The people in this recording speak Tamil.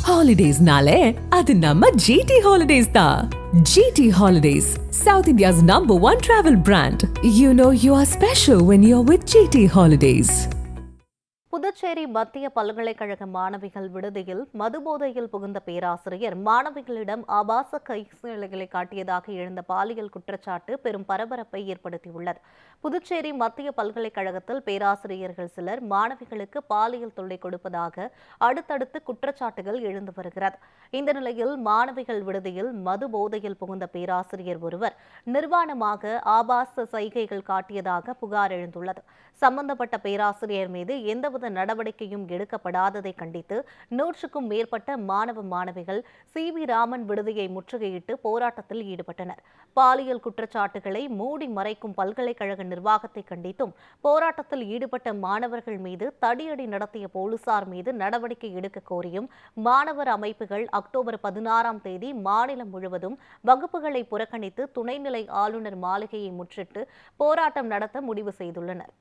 Holidays-nale, adu namma GT Holidays da. GT Holidays, South India's #1 travel brand. You know you are special when you're with GT Holidays. Puducherry மத்திய பல்கலைக்கழக மாணவிகள் விடுதியில் மதுபோதையில் புகுந்த பேராசிரியர் மாணவிகளிடம் ஆபாச கைசிலைகளை காட்டியதாக எழுந்த பாலியல் குற்றச்சாட்டு பெரும் பரபரப்பை ஏற்படுத்தியுள்ளது. புதுச்சேரி மத்திய பல்கலைக்கழகத்தில் பேராசிரியர்கள் சிலர் மாணவிகளுக்கு பாலியல் தொல்லை கொடுப்பதாக அடுத்தடுத்து குற்றச்சாட்டுகள் எழுந்து வருகிறது. இந்த நிலையில் மாணவிகள் விடுதியில் மது போதையில் புகுந்த பேராசிரியர் ஒருவர் நிர்வாணமாக ஆபாச சைகைகள் காட்டியதாக புகார் எழுந்துள்ளது. சம்பந்தப்பட்ட பேராசிரியர் மீது எந்தவித நடவடிக்கையும் எடுக்கப்படாததை கண்டித்து 100க்கும் மேற்பட்ட மாணவ மாணவிகள் சி.வி. ராமன் விடுதியை முற்றுகையிட்டு போராட்டத்தில் ஈடுபட்டனர். பாலியல் குற்றச்சாட்டுகளை மூடி மறைக்கும் பல்கலைக்கழக நிர்வாகத்தை கண்டித்தும் போராட்டத்தில் ஈடுபட்ட மாணவர்கள் மீது தடியடி நடத்திய போலீசார் மீது நடவடிக்கை எடுக்க கோரியும் மாணவர் அமைப்புகள் அக்டோபர் 16ஆம் தேதி மாநிலம் முழுவதும் வகுப்புகளை புறக்கணித்து துணைநிலை ஆளுநர் மாளிகையை முற்றிட்டு போராட்டம் நடத்த முடிவு செய்துள்ளனர்.